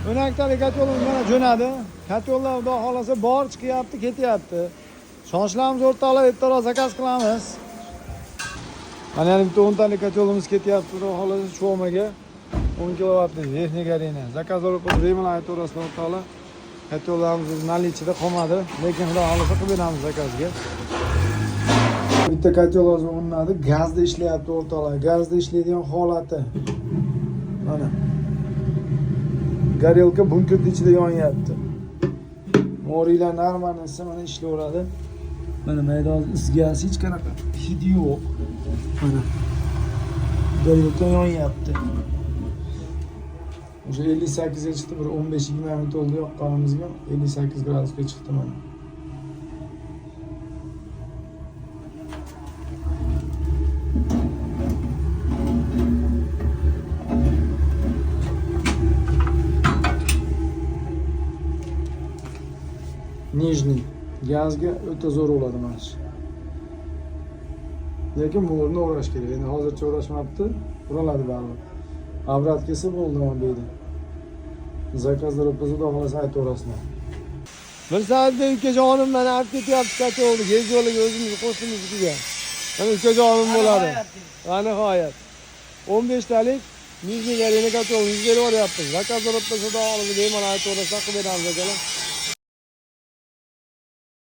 o'naktalik katyolimiz mana jo'nadi. Katyollar xudo xolasa bor chiqyapti, ketyapti. Shoshilamiz o'rtoqlar, ertaroq zakaz qilamiz. Mana yana bitta 10 talik katyolimiz ketyapti, xudo xolasa cho'maga 10 kilovatlik texnika reyna. Zakazlar o'pib Remon aytorasida o'rtoqlar. Katyollarimiz nalichida qolmadi, lekin xudo xolasa qilib beramiz zakazga. Bitta katyolimiz o'rnadi, gazda ishlayapti o'rtoqlar. Gazda ishlaydigan holati. Mana. Garelka bunkerning ichida yonyapti. Mo'rilar normalisi mana ishlayveradi. Mana maydon is gaz hech qanaqa hidi yo'q. Mana. Garelka yonyapti. O'sha 58 ga chiqdi, bir 15-20 minut oldi yoqqanimizga 58 gradusga chiqdi mana. Nijniy gazga o'ta zo'r bo'ladi mana shu. Lekin mo'rni o'rash kerak. Endi hozircha o'rashmabdi, uraladi baribir. Avrat kelsa bo'ldi mana bu yerda. Zakazlar o'pizda xolos aytaverasizlar. Bir soatda ukajonim mana olib ketyapti katyolni. Gezyo'liga o'zimiz qo'shnimizga. Mana ukajonim bo'ladi. Va nihoyat 15 talik Nijniy gareni katyolni berib yuboryapmiz. Zakazlar o'pizda xolos bemalol aytaverasizlar, qilib beramiz akalar.